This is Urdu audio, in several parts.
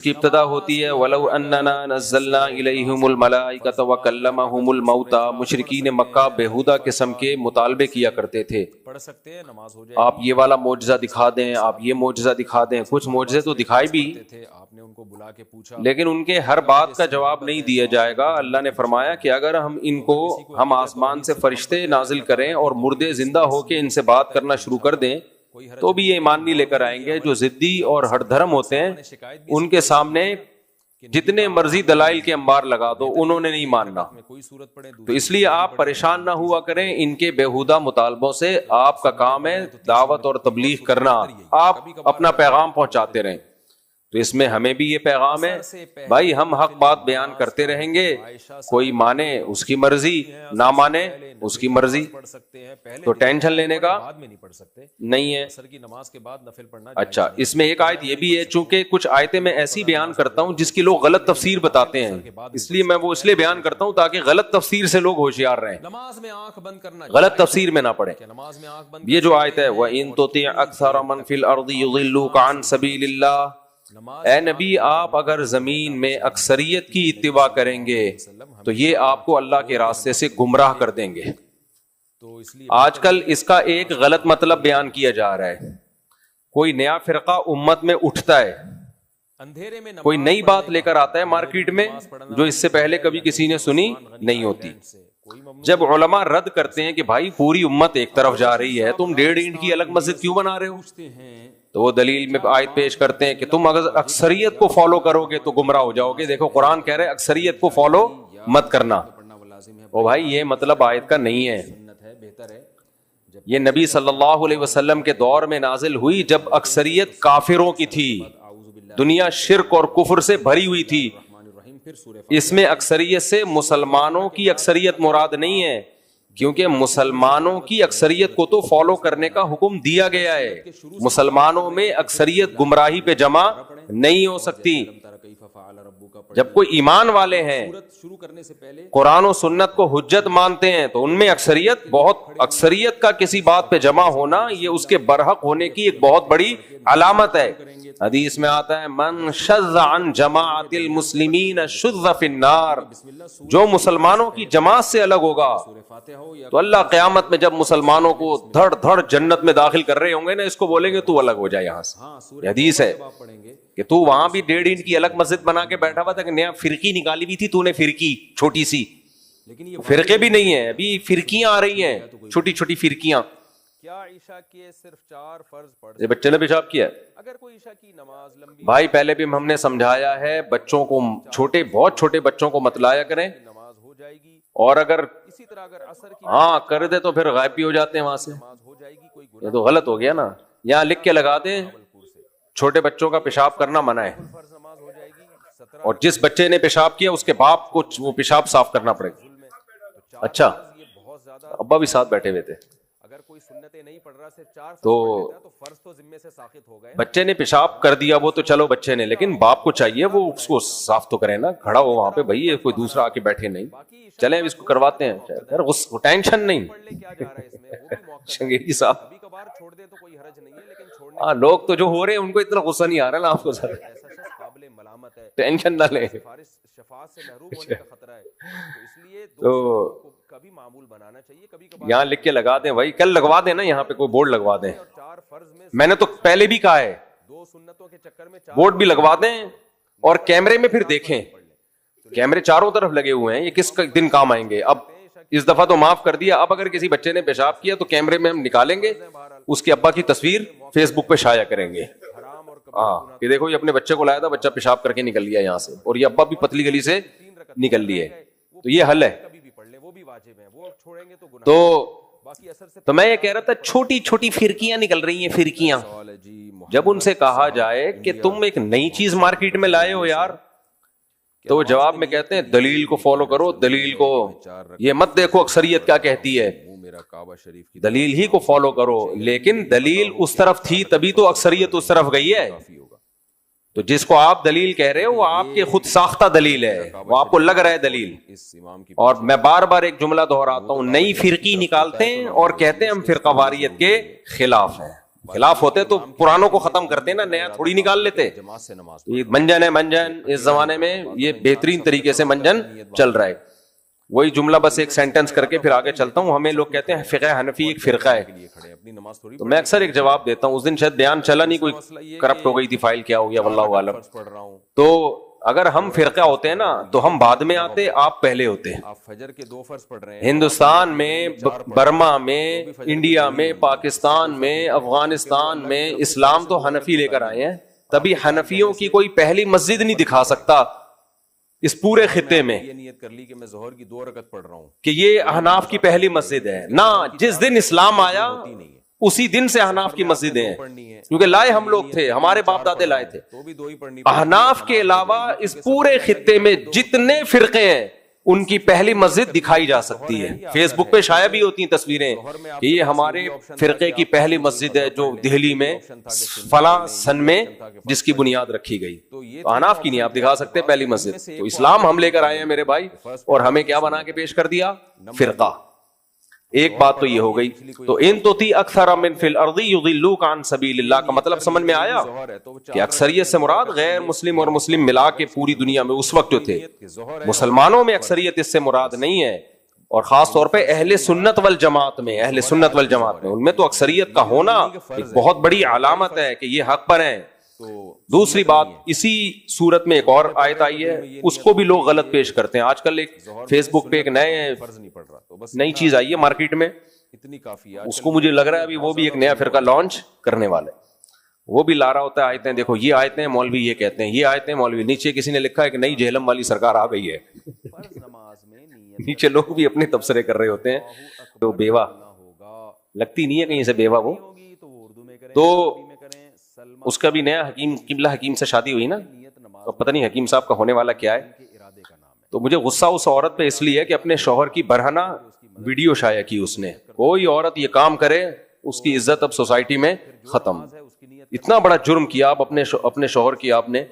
کی ابتدا ہوتی ہے وَلَوْ أَنَّنَا نَزَّلْنَا إِلَيْهِمُ الْمَلَائِكَةَ وَكَلَّمَهُمُ الْمَوْتَى۔ مشرکین مکہ بےہودہ قسم کے مطالبے کیا کرتے تھے، آپ یہ والا معجزہ دکھا دیں، آپ یہ معجزہ دکھا دیں۔ کچھ معجزے تو دکھائے بھی، لیکن ان کے ہر بات کا جواب نہیں دیا جائے گا۔ اللہ نے فرمایا کہ اگر ہم آسمان سے فرشتے نازل کریں اور مردے زندہ ہو کے ان سے بات کرنا شروع کر دیں تو بھی یہ ایمان نہیں لے کر آئیں گے۔ جو ضدی اور ہٹ دھرم ہوتے ہیں ان کے سامنے جتنے مرضی دلائل کے انبار لگا دو، انہوں نے نہیں ماننا۔ تو اس لیے آپ پریشان نہ ہوا کریں ان کے بیہودہ مطالبوں سے، آپ کا کام ہے دعوت اور تبلیغ کرنا، آپ اپنا پیغام پہنچاتے رہیں۔ تو اس میں ہمیں بھی یہ پیغام ہے بھائی، ہم حق بات بیان کرتے رہیں گے، کوئی مانے اس کی مرضی، نہ مانے اس کی مرضی، تو ٹینشن لینے کا نہیں ہے۔ اچھا، اس میں ایک آیت یہ بھی ہے، چونکہ کچھ آیتیں میں ایسی بیان کرتا ہوں جس کی لوگ غلط تفسیر بتاتے ہیں، اس لیے میں وہ اس لیے بیان کرتا ہوں تاکہ غلط تفسیر سے لوگ ہوشیار رہیں، غلط تفسیر میں نہ پڑیں۔ یہ جو آیت ہے وَإِن تُطِعْ أَكْثَرَ مَنْ فِي الْأَرْضِ يُضِلُّوكَ عَنْ سَبِيلِ اللَّهِ، اے نبی آپ اگر زمین میں اکثریت کی اتباع کریں گے تو یہ آپ کو اللہ کے راستے سے گمراہ کر دیں گے۔ آج کل اس کا ایک غلط مطلب بیان کیا جا رہا ہے، کوئی نیا فرقہ امت میں اٹھتا ہے، کوئی نئی بات لے کر آتا ہے مارکیٹ میں جو اس سے پہلے کبھی کسی نے سنی نہیں ہوتی۔ جب علماء رد کرتے ہیں کہ بھائی پوری امت ایک طرف جا رہی ہے، تم 1.5 اینٹ کی الگ مسجد کیوں بنا رہے ہو، تو وہ دلیل میں آیت پیش کرتے ہیں کہ تم اگر اکثریت کو فالو کرو گے تو گمراہ ہو جاؤ گے۔ دیکھو قرآن کہہ رہے ہیں اکثریت کو فالو مت کرنا، او بھائی یہ مطلب آیت کا نہیں ہے۔ یہ نبی صلی اللہ علیہ وسلم کے دور میں نازل ہوئی جب اکثریت کافروں کی تھی، دنیا شرک اور کفر سے بھری ہوئی تھی۔ اس میں اکثریت سے مسلمانوں کی اکثریت مراد نہیں ہے، کیونکہ مسلمانوں کی اکثریت کو تو فالو کرنے کا حکم دیا گیا ہے، مسلمانوں میں اکثریت گمراہی پہ جمع نہیں ہو سکتی۔ جب کوئی ایمان والے ہیں، قرآن و سنت کو حجت مانتے ہیں، تو ان میں اکثریت کا کسی بات پہ جمع ہونا یہ اس کے برحق ہونے کی ایک بہت بڑی علامت ہے۔ حدیث میں آتا ہے من شذ عن جماعت المسلمین شذ فی النار، جو مسلمانوں کی جماعت سے الگ ہوگا تو اللہ قیامت میں جب مسلمانوں کو دھڑ دھڑ جنت میں داخل کر رہے ہوں گے نا، اس کو بولیں گے تو الگ ہو جائے یہاں سے۔ حدیث ہے کہ تو وہاں بھی 1.5 اینٹ کی الگ مسجد بنا کے بیٹھا ہوا تھا کہ نیا فرقی نکالی ہوئی تھی تو نے، فرقی چھوٹی سی، فرقے بھی نہیں ہیں ابھی، فرقیاں آ رہی ہیں چھوٹی چھوٹی فرقیاں۔ کیا عشاء کے صرف 4 فرض پڑھ، یہ بچے نے پیشاب کیا ہے، اگر کوئی عشاء کی نماز لمبی، بھائی پہلے بھی ہم نے سمجھایا ہے بچوں کو، بہت چھوٹے بچوں کو مت لایا کریں، نماز ہو جائے گی، اور اگر اسی طرح اگر عصر کی ہاں کر دے تو پھر غائب بھی ہو جاتے ہیں وہاں سے، یہ تو غلط ہو گیا نا۔ یہاں لکھ کے لگا دیں چھوٹے بچوں کا پیشاب کرنا منع ہے، اور جس بچے نے پیشاب کیا اس کے باپ کو وہ پیشاب صاف کرنا پڑے گا۔ اچھا، ابا بھی ساتھ بیٹھے ہوئے تھے، تو بچے نے پیشاب کر دیا وہ تو چلو بچے نے، لیکن باپ کو چاہیے وہ اس کو صاف تو کرے نا، کھڑا ہو وہاں پہ، بھائی کوئی دوسرا آ کے بیٹھے نہیں، چلیں اس کو کرواتے ہیں، ٹینشن نہیں۔ شنگیری صاحب ہاں، لوگ تو جو ہو رہے ہیں ان کو اتنا غصہ نہیں آ رہا نا، آپ کو ٹینشن نہ لیں۔ تو یہاں لکھ کے لگا دیں، بھائی کل لگوا دیں نا، یہاں پہ کوئی بورڈ لگوا دیں، میں نے تو پہلے بھی کہا ہے بورڈ بھی لگوا دیں، اور کیمرے میں پھر دیکھیں، کیمرے چاروں طرف لگے ہوئے ہیں، یہ کس دن کام آئیں گے۔ اب اس دفعہ تو معاف کر دیا، اب اگر کسی بچے نے پیشاب کیا تو کیمرے میں ہم نکالیں گے، اس کے ابا کی تصویر فیس بک پہ شائع کریں گے، ہاں کہ دیکھو یہ اپنے بچے کو لایا تھا، بچہ پیشاب کر کے نکل لیا یہاں سے، اور یہ ابا بھی پتلی گلی سے نکل لیے، تو یہ حل ہے۔ تو میں یہ کہہ رہا تھا چھوٹی چھوٹی فرقیاں نکل رہی ہیں، فرقیاں، جب ان سے کہا جائے کہ تم ایک نئی چیز مارکیٹ میں لائے ہو یار، تو وہ جواب میں کہتے ہیں دلیل کو فالو کرو، دلیل کو یہ مت دیکھو اکثریت کیا کہتی ہے، دلیل ہی کو فالو کرو۔ لیکن دلیل اس طرف تھی تبھی تو اکثریت اس طرف گئی ہے، تو جس کو آپ دلیل کہہ رہے ہو وہ آپ کے خود ساختہ دلیل ہے، وہ آپ کو لگ رہا ہے دلیل۔ اور میں بار بار ایک جملہ دہراتا ہوں، نئی فرقی نکالتے ہیں اور کہتے ہیں ہم فرقہ واریت کے خلاف ہیں، خلاف ہوتے تو پرانوں کو ختم کرتے نا، نیا تھوڑی نکال لیتے. یہ منجن ہے منجن، اس زمانے میں یہ بہترین طریقے سے منجن چل رہا ہے. وہی جملہ بس ایک سینٹنس کر کے پھر آگے چلتا ہوں. ہمیں لوگ کہتے ہیں فقہ حنفی ایک فرقہ ہے، تو میں اکثر ایک جواب دیتا ہوں. اس دن شاید بیان چلا نہیں، کوئی کرپٹ ہو گئی تھی، فائل کیا ہو گیا واللہ عالم. تو اگر ہم فرقہ ہوتے ہیں نا تو ہم بعد میں آتے، آپ پہلے ہوتے. ہندوستان میں، برما میں، انڈیا میں، پاکستان میں، افغانستان میں اسلام تو حنفی لے کر آئے ہیں. تبھی حنفیوں کی کوئی پہلی مسجد نہیں دکھا سکتا اس پورے خطے میں یہ نیت کر لی کہ میں ظہر کی 2 رکعت پڑھ رہا ہوں کہ یہ احناف کی پہلی مسجد ہے. نہ، جس دن اسلام آیا اسی دن سے احناف کی مسجدیں ہیں، کیونکہ لائے ہم لوگ تھے، ہمارے باپ دادے لائے تھے. احناف کے علاوہ اس پورے خطے میں جتنے فرقے ہیں ان کی پہلی مسجد دکھائی جا سکتی ہے. فیس بک پہ شائع بھی ہوتی ہیں تصویریں کہ یہ ہمارے فرقے کی پہلی مسجد ہے جو دہلی میں فلاں سن میں جس کی بنیاد رکھی گئی. تو احناف کی نہیں آپ دکھا سکتے پہلی مسجد. تو اسلام ہم لے کر آئے ہیں میرے بھائی، اور ہمیں کیا بنا کے پیش کر دیا؟ فرقہ. ایک بات تو یہ ہو گئی. تو ان تطیع اکثر من فی الارض یضلوک عن سبیل اللہ کا مطلب سمجھ میں آیا کہ اکثریت سے مراد غیر مسلم اور مسلم ملا کے پوری دنیا میں اس وقت جو تھے. مسلمانوں میں اکثریت اس سے مراد نہیں ہے، اور خاص طور پہ اہل سنت والجماعت میں، اہل سنت والجماعت میں ان میں تو اکثریت کا ہونا ایک بہت بڑی علامت ہے کہ یہ حق پر ہیں. دوسری بات، اسی صورت میں ایک اور آیت آئی ہے، اس کو بھی لوگ غلط پیش کرتے ہیں. آج کل ایک فیس بک پہ ایک نئی چیز آئی ہے مارکیٹ میں، اس کو مجھے لگ رہا ہے ابھی وہ بھی ایک نیا فرقہ لانچ کرنے والے. وہ بھی لا رہا ہوتا ہے آیتیں، دیکھو یہ آیتیں مولوی یہ کہتے ہیں، یہ آیتیں مولوی. نیچے کسی نے لکھا ہے کہ نئی جہلم والی سرکار آ گئی ہے. نیچے لوگ بھی اپنے تبصرے کر رہے ہوتے ہیں. تو بیوہ لگتی نہیں ہے کہیں سے بیوہ وہ، تو اس کا بھی نیا حکیم قبلہ حکیم سے شادی ہوئی نا، تو پتہ نہیں حکیم صاحب کا ہونے والا کیا ہے. تو مجھے غصہ اس عورت پہ اس لیے کہ اپنے شوہر کی برہنہ ویڈیو شائع کی اس نے. کوئی عورت یہ کام کرے اس کی عزت اب سوسائٹی میں ختم. اتنا بڑا جرم کیا آپ اپنے شوہر کی آپ نے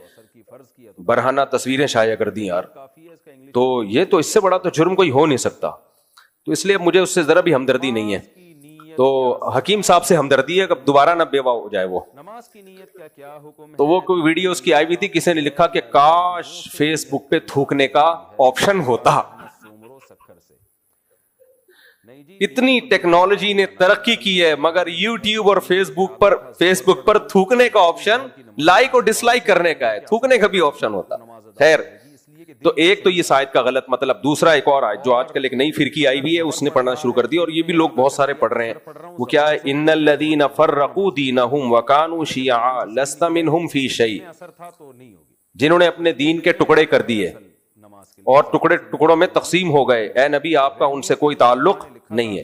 برہنہ تصویریں شائع کر دی یار. تو یہ تو اس سے بڑا تو جرم کوئی ہو نہیں سکتا. تو اس لیے مجھے اس سے ذرا بھی ہمدردی نہیں ہے. تو حکیم صاحب سے ہمدردی ہے کہ اب دوبارہ نہ بیوہ ہو جائے وہ. تو وہ کوئی ویڈیو اس کی آئی ہوئی تھی، کسی نے لکھا کہ کاش فیس بک پہ تھوکنے کا آپشن ہوتا. اتنی ٹیکنالوجی نے ترقی کی ہے مگر یوٹیوب اور فیس بک پر تھوکنے کا آپشن لائک اور ڈس لائک کرنے کا ہے، تھوکنے کا بھی آپشن ہوتا. خیر، تو ایک تو یہ آیت کا غلط مطلب. دوسرا ایک اور آیت جو آج کل ایک نئی فرقی آئی ہوئی ہے اس نے پڑھنا شروع کر دی، اور یہ بھی لوگ بہت سارے پڑھ رہے ہیں. وہ کیا ہے؟ ان الذین فرقوا دینہم وکانوا شیعا لست منہم فی شیء. جنہوں نے اپنے دین کے ٹکڑے کر دیے اور ٹکڑوں میں تقسیم ہو گئے، اے نبی آپ کا ان سے کوئی تعلق نہیں ہے.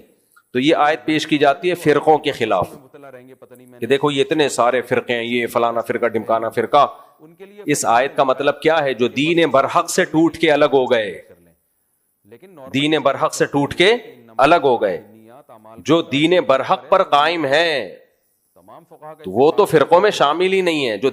تو یہ آیت پیش کی جاتی ہے فرقوں کے خلاف کہ دیکھو یہ اتنے سارے فرقے ہیں، یہ فلانا فرقہ ڈمکانا فرقہ. اس آیت کا مطلب کیا ہے؟ جو دین برحق سے ٹوٹ کے الگ ہو گئے، دین برحق سے ٹوٹ کے الگ ہو گئے. جو دین برحق پر قائم ہیں تو وہ تو فرقوں میں شامل ہی نہیں ہے. جو